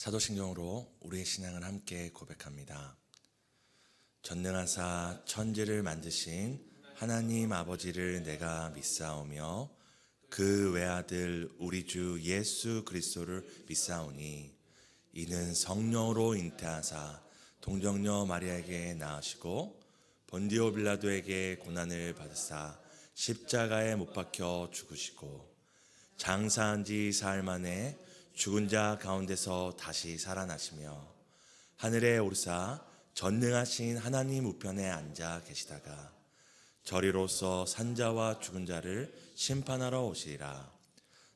사도신경으로 우리의 신앙을 함께 고백합니다. 전능하사 천지를 만드신 하나님 아버지를 내가 믿사오며 그 외아들 우리 주 예수 그리스도를 믿사오니 이는 성령으로 잉태하사 동정녀 마리아에게 낳으시고 본디오 빌라도에게 고난을 받으사 십자가에 못 박혀 죽으시고 장사한 지 사흘 만에 죽은 자 가운데서 다시 살아나시며 하늘에 오르사 전능하신 하나님 우편에 앉아 계시다가 저리로서 산자와 죽은 자를 심판하러 오시리라.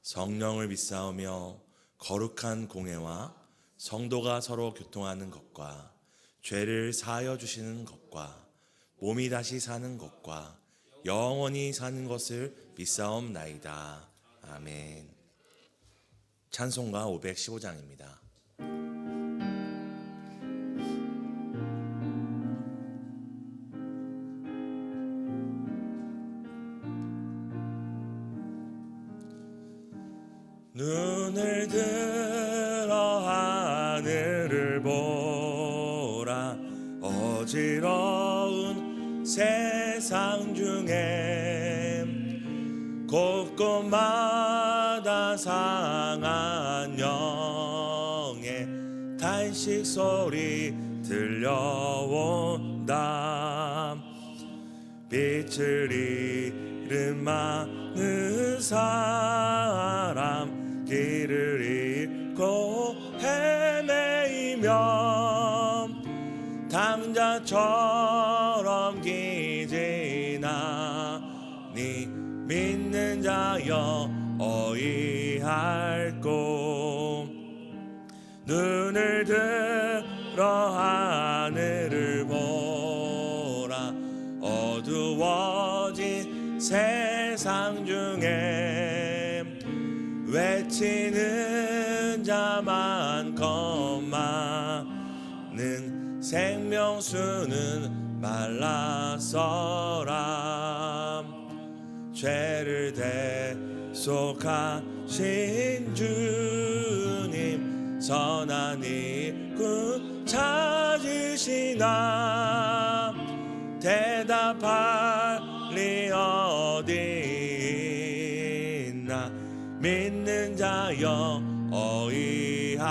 성령을 믿사오며 거룩한 공회와 성도가 서로 교통하는 것과 죄를 사하여 주시는 것과 몸이 다시 사는 것과 영원히 사는 것을 믿사옵나이다. 아멘. 찬송가 515장입니다. 눈을 들어 하늘을 보라. 어지러운 세상 중에 곳곳마다 상한 영의 탄식 소리 들려온다. 빛을 잃은 많은 사람 길을 잃고 헤매이며 당자처럼 기지나니 믿는 자여 어이할꼬. 눈을 들어 하늘을 보라. 어두워진 세상 중에 외치는 자 많건만은 생명수는 말라서라. 죄를 대속하신 주님 선한 일꾼 찾으시나. 대답할 리 어디 있나. 믿는 자여 어이할꼬.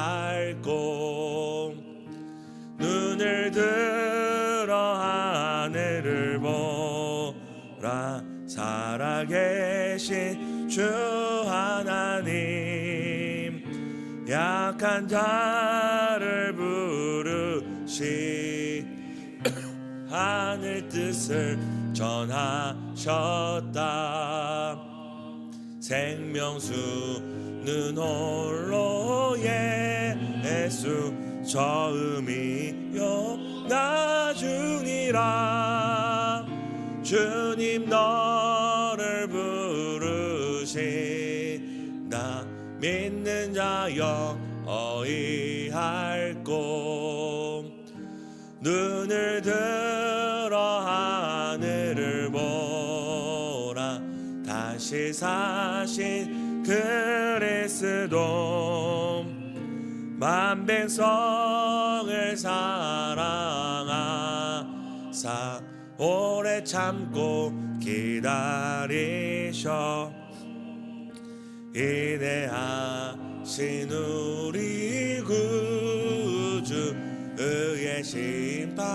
눈을 들어 하늘을 보라. 살아계신 주 하나님 약한 자를 부르시 하늘 뜻을 전하셨다. 생명수는 홀로 예수 처음이요 나중이라. 주님 너를 부르시나. 믿는 자여 어이할꼬. 눈을 들어 하늘을 보라. 다시 사신 그리스도 만백성을 사랑하사 오래 참고 기다리셔. 이대하신 우리 구주 의의 심판하시는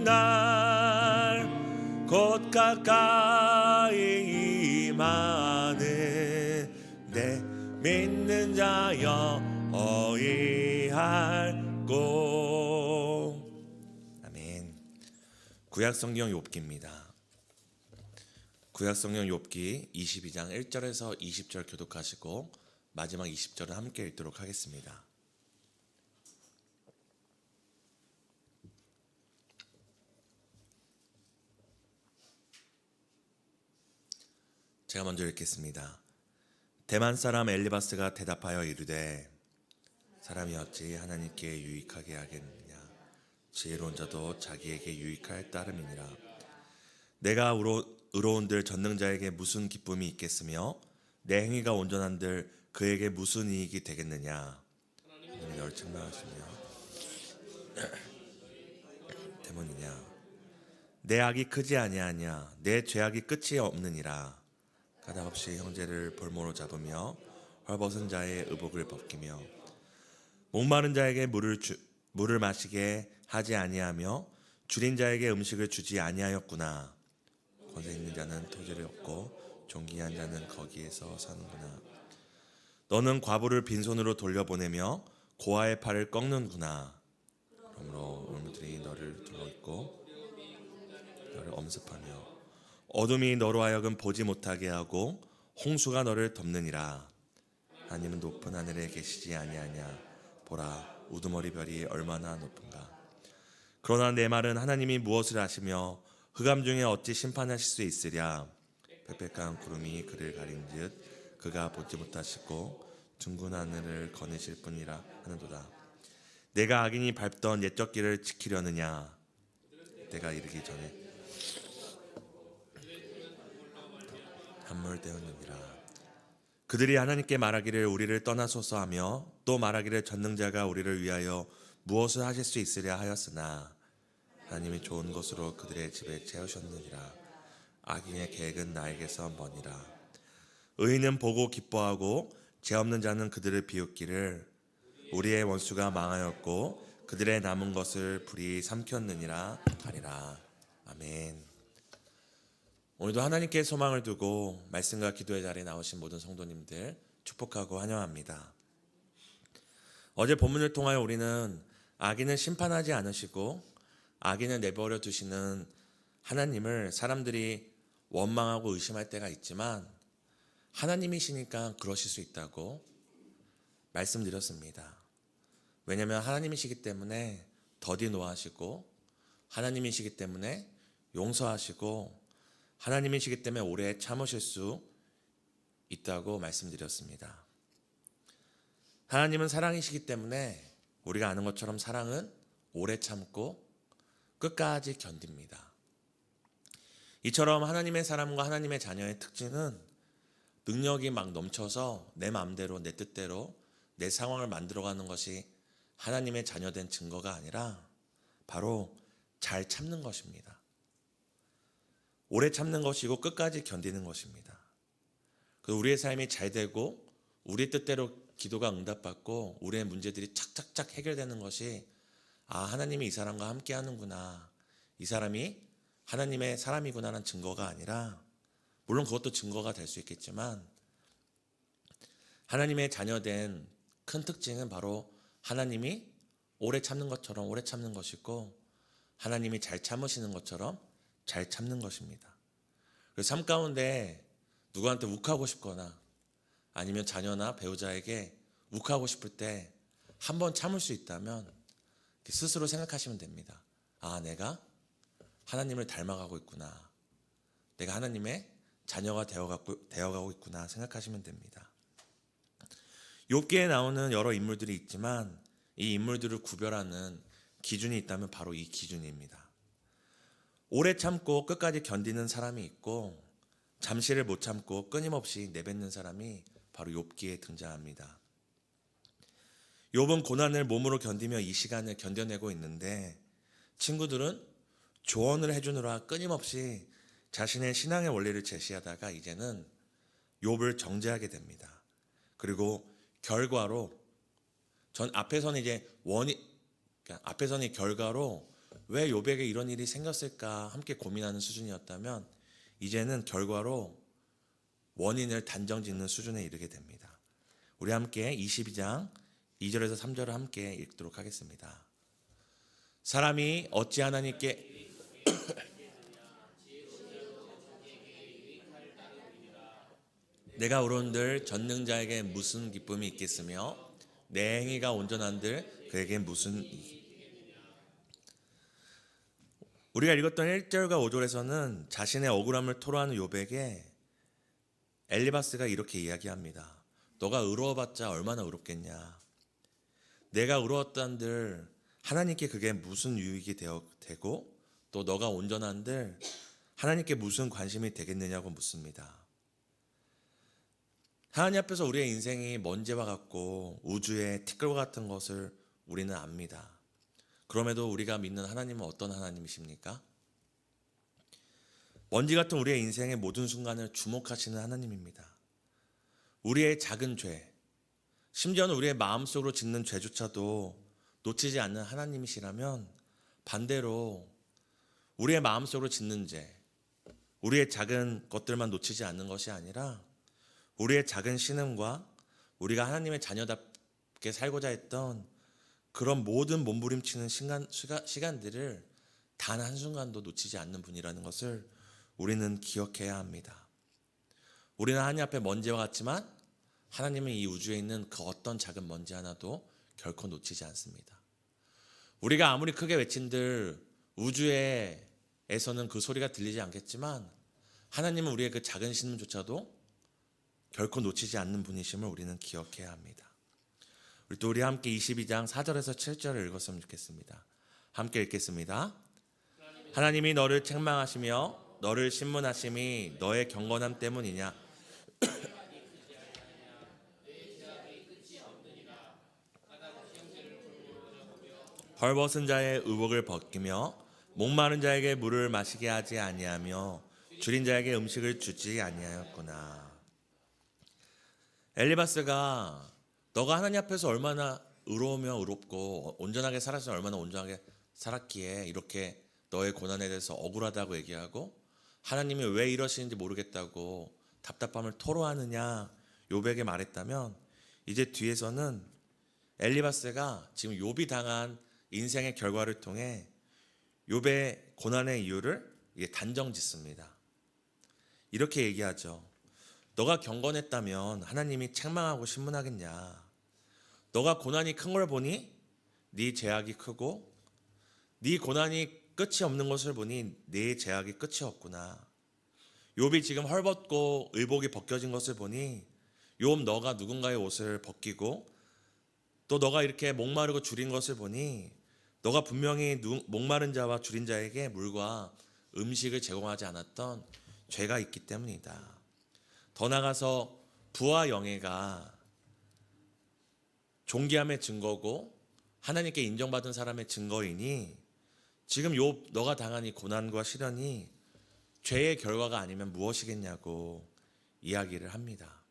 날 곧 가까이 임하는데 믿는 자여 어이할꼬. 아멘. 구약성경 욥기입니다. 구약성경 욥기 22장 1절에서 20절 교독하시고 마지막 20절은 함께 읽도록 하겠습니다. 제가 먼저 읽겠습니다. 대만 사람 엘리바스가 대답하여 이르되 사람이 어찌 하나님께 유익하게 하겠느냐. 지혜로운 자도 자기에게 유익할 따름이니라. 내가 의로운들 전능자에게 무슨 기쁨이 있겠으며 내 행위가 온전한들 그에게 무슨 이익이 되겠느냐. 널 책망하시며 때문이냐? 내 악이 크지 아니하냐? 내 죄악이 끝이 없느니라. 가닥없이 형제를 볼모로 잡으며 헐벗은 자의 의복을 벗기며 목마른 자에게 물을 마시게 하지 아니하며 줄인 자에게 음식을 주지 아니하였구나. 권세 있는 자는 토지를 얻고 존귀한 자는 거기에서 사는구나. 너는 과부를 빈손으로 돌려보내며 고아의 팔을 꺾는구나. 그러므로 울무들이 너를 둘러있고 너를 엄습하며 어둠이 너로 하여금 보지 못하게 하고 홍수가 너를 덮느니라. 하나님은 높은 하늘에 계시지 아니하냐? 보라, 우두머리 별이 얼마나 높은가. 그러나 내 말은 하나님이 무엇을 하시며 흑암 중에 어찌 심판하실 수 있으랴. 빽빽한 구름이 그를 가린듯 그가 보지 못하시고 둥근 하늘을 거니실 뿐이라 하는도다. 내가 악인이 밟던 옛적 길을 지키려느냐? 때가 이르기 전에 함몰되었느니라. 그들이 하나님께 말하기를 우리를 떠나소서 하며 또 말하기를 전능자가 우리를 위하여 무엇을 하실 수 있으랴 하였으나 하나님이 좋은 것으로 그들의 집에 채우셨느니라. 악인의 계획은 나에게서 머니라. 의인은 보고 기뻐하고 죄 없는 자는 그들을 비웃기를 우리의 원수가 망하였고 그들의 남은 것을 불이 삼켰느니라 하리라. 아멘. 오늘도 하나님께 소망을 두고 말씀과 기도의 자리에 나오신 모든 성도님들 축복하고 환영합니다. 어제 본문을 통하여 우리는 악인을 심판하지 않으시고 악인을 내버려 두시는 하나님을 사람들이 원망하고 의심할 때가 있지만 하나님이시니까 그러실 수 있다고 말씀드렸습니다. 왜냐하면 하나님이시기 때문에 더디 노하시고 하나님이시기 때문에 용서하시고 하나님이시기 때문에 오래 참으실 수 있다고 말씀드렸습니다. 하나님은 사랑이시기 때문에 우리가 아는 것처럼 사랑은 오래 참고 끝까지 견딥니다. 이처럼 하나님의 사람과 하나님의 자녀의 특징은 능력이 막 넘쳐서 내 마음대로 내 뜻대로 내 상황을 만들어가는 것이 하나님의 자녀된 증거가 아니라 바로 잘 참는 것입니다. 오래 참는 것이고 끝까지 견디는 것입니다. 우리의 삶이 잘 되고 우리 뜻대로 기도가 응답받고 우리의 문제들이 착착착 해결되는 것이 하나님이 이 사람과 함께 하는구나, 이 사람이 하나님의 사람이구나라는 증거가 아니라, 물론 그것도 증거가 될 수 있겠지만 하나님의 자녀된 큰 특징은 바로 하나님이 오래 참는 것처럼 오래 참는 것이고 하나님이 잘 참으시는 것처럼 잘 참는 것입니다. 그래서 삶 가운데 누구한테 욱하고 싶거나 아니면 자녀나 배우자에게 욱하고 싶을 때 한 번 참을 수 있다면 스스로 생각하시면 됩니다. 내가 하나님을 닮아가고 있구나, 내가 하나님의 자녀가 되어가고 있구나 생각하시면 됩니다. 욥기에 나오는 여러 인물들이 있지만 이 인물들을 구별하는 기준이 있다면 바로 이 기준입니다. 오래 참고 끝까지 견디는 사람이 있고 잠시를 못 참고 끊임없이 내뱉는 사람이 바로 욥기에 등장합니다. 욥은 고난을 몸으로 견디며 이 시간을 견뎌내고 있는데 친구들은 조언을 해주느라 끊임없이 자신의 신앙의 원리를 제시하다가 이제는 욥을 정죄하게 됩니다. 그리고 결과로 앞에서는 앞에서는 결과로 왜 욥에게 이런 일이 생겼을까 함께 고민하는 수준이었다면 이제는 결과로 원인을 단정짓는 수준에 이르게 됩니다. 우리 함께 22장 2절에서 3절을 함께 읽도록 하겠습니다. 사람이 어찌 하나님께 내가 오른들 전능자에게 무슨 기쁨이 있겠으며 내 행위가 온전한들 그에게 무슨 우리가 읽었던 1절과 5절에서는 자신의 억울함을 토로하는 욥에게 엘리바스가 이렇게 이야기합니다. 너가 의로워봤자 얼마나 의롭겠냐. 내가 의로웠단들 하나님께 그게 무슨 유익이 되고 또 너가 온전한들 하나님께 무슨 관심이 되겠느냐고 묻습니다. 하나님 앞에서 우리의 인생이 먼지와 같고 우주의 티끌과 같은 것을 우리는 압니다. 그럼에도 우리가 믿는 하나님은 어떤 하나님이십니까? 먼지 같은 우리의 인생의 모든 순간을 주목하시는 하나님입니다. 우리의 작은 죄, 심지어는 우리의 마음속으로 짓는 죄조차도 놓치지 않는 하나님이시라면, 반대로 우리의 마음속으로 짓는 죄, 우리의 작은 것들만 놓치지 않는 것이 아니라 우리의 작은 신음과 우리가 하나님의 자녀답게 살고자 했던 그런 모든 몸부림치는 시간들을 단 한순간도 놓치지 않는 분이라는 것을 우리는 기억해야 합니다. 우리는 하나님 앞에 먼지와 같지만 하나님은 이 우주에 있는 그 어떤 작은 먼지 하나도 결코 놓치지 않습니다. 우리가 아무리 크게 외친들 우주에서는 그 소리가 들리지 않겠지만 하나님은 우리의 그 작은 신음조차도 결코 놓치지 않는 분이심을 우리는 기억해야 합니다. 우리 함께 22장 4절에서 7절을 읽었으면 좋겠습니다. 함께 읽겠습니다. 하나님이 너를 책망하시며 너를 신문하심이 너의 경건함 때문이냐? 헐벗은 자의 의복을 벗기며 목마른 자에게 물을 마시게 하지 아니하며 줄인 자에게 음식을 주지 아니하였구나. 엘리바스가 너가 하나님 앞에서 얼마나 의로우며 의롭고 온전하게 살았으면 얼마나 온전하게 살았기에 이렇게 너의 고난에 대해서 억울하다고 얘기하고 하나님이 왜 이러시는지 모르겠다고 답답함을 토로하느냐 욥에게 말했다면, 이제 뒤에서는 엘리바스가 지금 욥이 당한 인생의 결과를 통해 욥의 고난의 이유를 단정 짓습니다. 이렇게 얘기하죠. 너가 경건했다면 하나님이 책망하고 신문하겠냐? 너가 고난이 큰 걸 보니 네 죄악이 크고 네 고난이 끝이 없는 것을 보니 네 죄악이 끝이 없구나. 욥이 지금 헐벗고 의복이 벗겨진 것을 보니 욥 너가 누군가의 옷을 벗기고 또 너가 이렇게 목마르고 줄인 것을 보니 너가 분명히 목마른 자와 줄인 자에게 물과 음식을 제공하지 않았던 죄가 있기 때문이다. 더 나아가서 부와 영예가 존귀함의 증거고 하나님께 인정받은 사람의 증거이니 지금 욥 너가 당한 이 고난과 시련이 죄의 결과가 아니면 무엇이겠냐고 이야기를 합니다.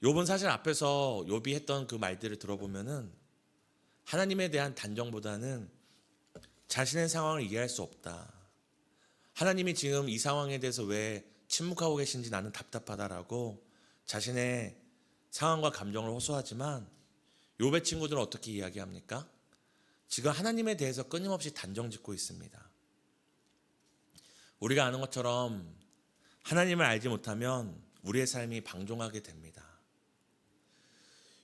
욥은 사실 앞에서 욥이 했던 그 말들을 들어보면은 하나님에 대한 단정보다는 자신의 상황을 이해할 수 없다. 하나님이 지금 이 상황에 대해서 왜 침묵하고 계신지 나는 답답하다라고 자신의 상황과 감정을 호소하지만, 욥의 친구들은 어떻게 이야기합니까? 지금 하나님에 대해서 끊임없이 단정짓고 있습니다. 우리가 아는 것처럼 하나님을 알지 못하면 우리의 삶이 방종하게 됩니다.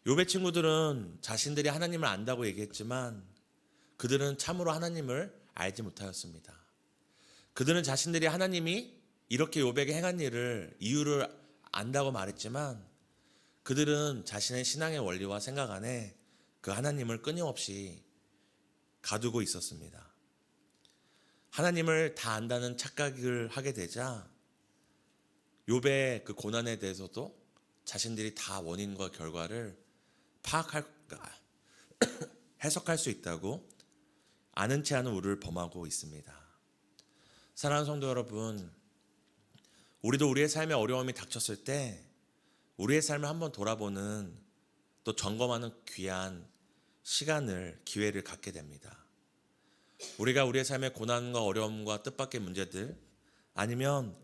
욥의 친구들은 자신들이 하나님을 안다고 얘기했지만 그들은 참으로 하나님을 알지 못하였습니다. 그들은 자신들이 하나님이 이렇게 욥에게 행한 일을 이유를 안다고 말했지만 그들은 자신의 신앙의 원리와 생각 안에 그 하나님을 끊임없이 가두고 있었습니다. 하나님을 다 안다는 착각을 하게 되자 욥의 그 고난에 대해서도 자신들이 다 원인과 결과를 해석할 수 있다고 아는 채 하는 우를 범하고 있습니다. 사랑하는 성도 여러분, 우리도 우리의 삶에 어려움이 닥쳤을 때 우리의 삶을 한번 돌아보는 또 점검하는 귀한 기회를 갖게 됩니다. 우리가 우리의 삶의 고난과 어려움과 뜻밖의 문제들, 아니면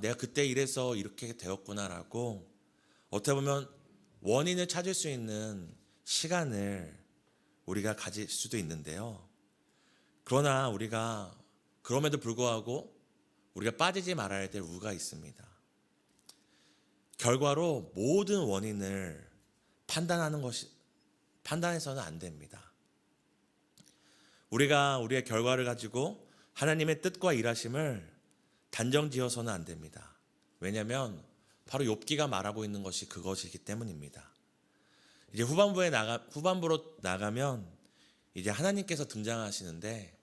내가 그때 이래서 이렇게 되었구나라고 어떻게 보면 원인을 찾을 수 있는 시간을 우리가 가질 수도 있는데요. 그러나 우리가 그럼에도 불구하고 우리가 빠지지 말아야 될 우가 있습니다. 결과로 모든 원인을 판단해서는 안 됩니다. 우리가 우리의 결과를 가지고 하나님의 뜻과 일하심을 단정지어서는 안 됩니다. 왜냐하면 바로 욥기가 말하고 있는 것이 그것이기 때문입니다. 이제 후반부로 나가면 이제 하나님께서 등장하시는데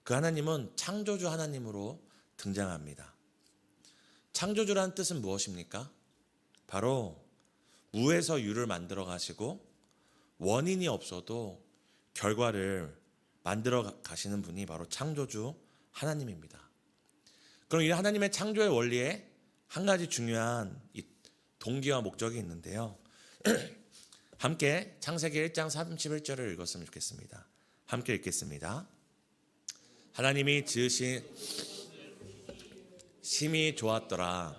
그 하나님은 창조주 하나님으로 등장합니다. 창조주라는 뜻은 무엇입니까? 바로 무에서 유를 만들어 가시고 원인이 없어도 결과를 만들어 가시는 분이 바로 창조주 하나님입니다. 그럼 이 하나님의 창조의 원리에 한 가지 중요한 이 동기와 목적이 있는데요. 함께 창세기 1장 31절을 읽었으면 좋겠습니다. 함께 읽겠습니다. 하나님이 지으신 심히 좋았더라.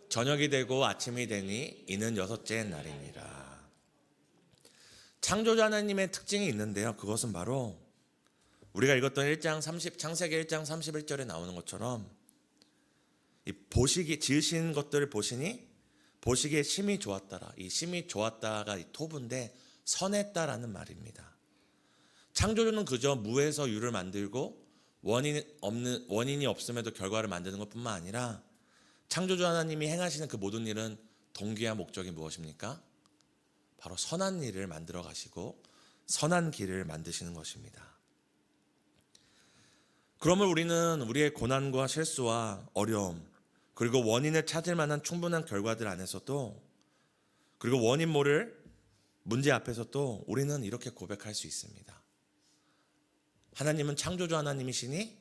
저녁이 되고 아침이 되니 이는 여섯째 날이니라. 창조주 하나님의 특징이 있는데요. 그것은 바로 우리가 읽었던 창세기 1장 31절에 나오는 것처럼 이 보시기 지으신 것들을 보시니 보시기에 심히 좋았더라. 이 심히 좋았다가 이 토부인데 선했다라는 말입니다. 창조주는 그저 무에서 유를 만들고 원인이 없음에도 결과를 만드는 것뿐만 아니라 창조주 하나님이 행하시는 그 모든 일은 동기와 목적이 무엇입니까? 바로 선한 일을 만들어 가시고 선한 길을 만드시는 것입니다. 그러면 우리는 우리의 고난과 실수와 어려움, 그리고 원인을 찾을 만한 충분한 결과들 안에서도, 그리고 원인 모를 문제 앞에서도 우리는 이렇게 고백할 수 있습니다. 하나님은 창조주 하나님이시니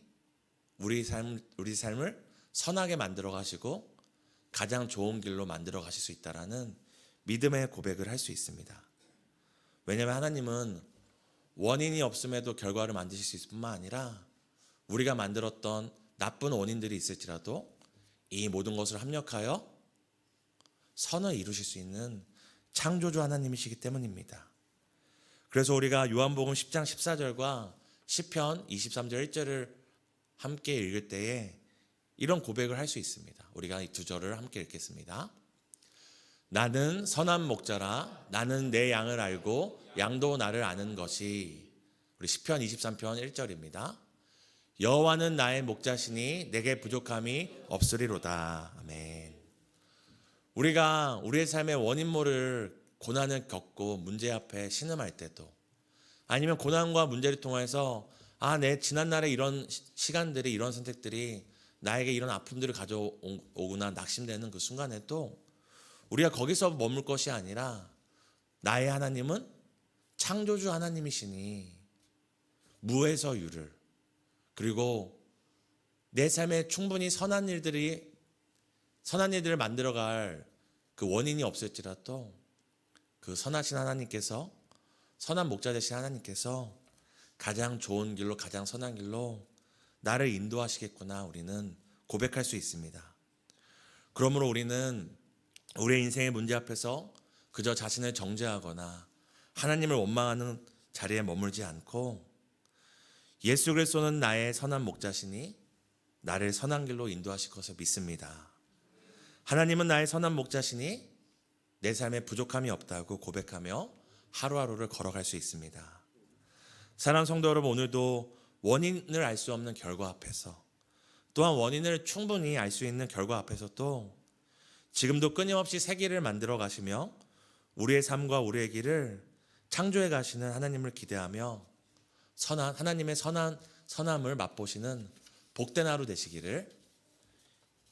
우리 삶을 선하게 만들어 가시고 가장 좋은 길로 만들어 가실 수 있다라는 믿음의 고백을 할 수 있습니다. 왜냐하면 하나님은 원인이 없음에도 결과를 만드실 수 있을 뿐만 아니라 우리가 만들었던 나쁜 원인들이 있을지라도 이 모든 것을 합력하여 선을 이루실 수 있는 창조주 하나님이시기 때문입니다. 그래서 우리가 요한복음 10장 14절과 시편 23절 1절을 함께 읽을 때에 이런 고백을 할 수 있습니다. 우리가 이 두 절을 함께 읽겠습니다. 나는 선한 목자라. 나는 내 양을 알고 양도 나를 아는 것이. 우리 시편 23편 1절입니다. 여호와는 나의 목자시니 내게 부족함이 없으리로다. 아멘. 우리가 우리의 삶의 원인 모를 고난을 겪고 문제 앞에 신음할 때도, 아니면 고난과 문제를 통해서 내 지난날의 이런 시간들이, 이런 선택들이 나에게 이런 아픔들을 가져오구나 낙심되는 그 순간에도 우리가 거기서 머물 것이 아니라 나의 하나님은 창조주 하나님이시니 무에서 유를, 그리고 내 삶에 충분히 선한 일들을 만들어갈 그 원인이 없을지라도 그 선하신 하나님께서, 선한 목자 되신 하나님께서 가장 좋은 길로, 가장 선한 길로 나를 인도하시겠구나 우리는 고백할 수 있습니다. 그러므로 우리는 우리의 인생의 문제 앞에서 그저 자신을 정죄하거나 하나님을 원망하는 자리에 머물지 않고 예수 그리스도는 나의 선한 목자시니 나를 선한 길로 인도하실 것을 믿습니다. 하나님은 나의 선한 목자시니 내 삶에 부족함이 없다고 고백하며 하루하루를 걸어갈 수 있습니다. 사랑하는 성도 여러분, 오늘도 원인을 알 수 없는 결과 앞에서, 또한 원인을 충분히 알 수 있는 결과 앞에서도 지금도 끊임없이 새 길을 만들어 가시며 우리의 삶과 우리의 길을 창조해 가시는 하나님을 기대하며 하나님의 선함을 맛보시는 복된 하루 되시기를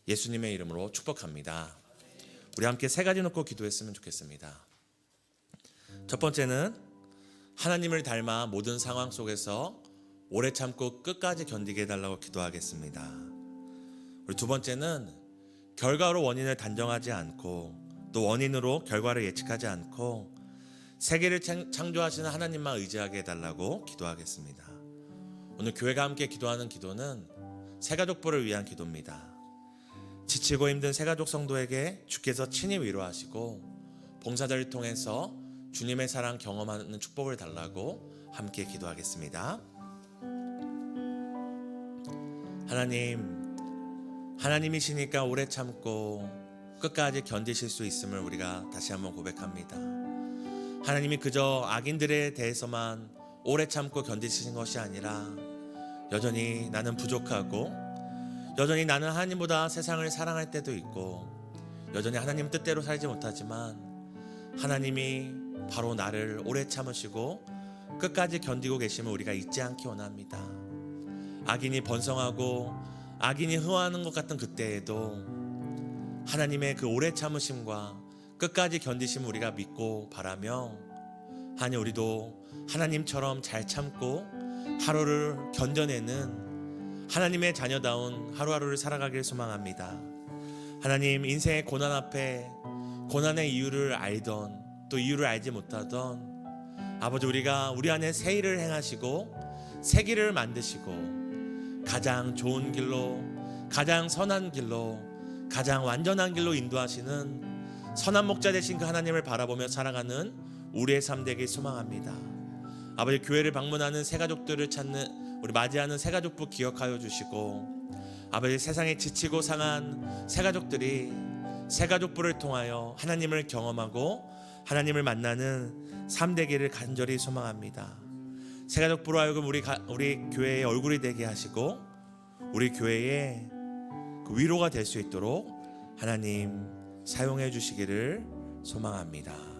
예수님의 이름으로 축복합니다. 우리 함께 세 가지 놓고 기도했으면 좋겠습니다. 첫 번째는 하나님을 닮아 모든 상황 속에서 오래 참고 끝까지 견디게 해달라고 기도하겠습니다. 우리 두 번째는 결과로 원인을 단정하지 않고 또 원인으로 결과를 예측하지 않고 세계를 창조하시는 하나님만 의지하게 해달라고 기도하겠습니다. 오늘 교회가 함께 기도하는 기도는 새가족부를 위한 기도입니다. 지치고 힘든 새가족 성도에게 주께서 친히 위로하시고 봉사자를 통해서 주님의 사랑 경험하는 축복을 달라고 함께 기도하겠습니다. 하나님이시니까 오래 참고 끝까지 견디실 수 있음을 우리가 다시 한번 고백합니다. 하나님이 그저 악인들에 대해서만 오래 참고 견디시는 것이 아니라 여전히 나는 부족하고 여전히 나는 하나님보다 세상을 사랑할 때도 있고 여전히 하나님 뜻대로 살지 못하지만 하나님이 바로 나를 오래 참으시고 끝까지 견디고 계심을 우리가 잊지 않기 원합니다. 악인이 번성하고 악인이 흥하는 것 같은 그때에도 하나님의 그 오래 참으심과 끝까지 견디심을 우리가 믿고 바라며 하나님, 우리도 하나님처럼 잘 참고 하루를 견뎌내는 하나님의 자녀다운 하루하루를 살아가길 소망합니다. 하나님, 인생의 고난 앞에 고난의 이유를 알던 또 이유를 알지 못하던 아버지, 우리가 우리 안에 새 일을 행하시고 새 길을 만드시고 가장 좋은 길로, 가장 선한 길로, 가장 완전한 길로 인도하시는 선한 목자 되신 그 하나님을 바라보며 살아가는 우리의 삶 되길 소망합니다. 아버지, 교회를 방문하는 새가족들을 찾는 우리 맞이하는 새가족부 기억하여 주시고, 아버지, 세상에 지치고 상한 새가족들이 새가족부를 통하여 하나님을 경험하고 하나님을 만나는 삶 되기를 간절히 소망합니다. 새가족부로 하여금 우리 교회의 얼굴이 되게 하시고 우리 교회의 그 위로가 될 수 있도록 하나님 사용해 주시기를 소망합니다.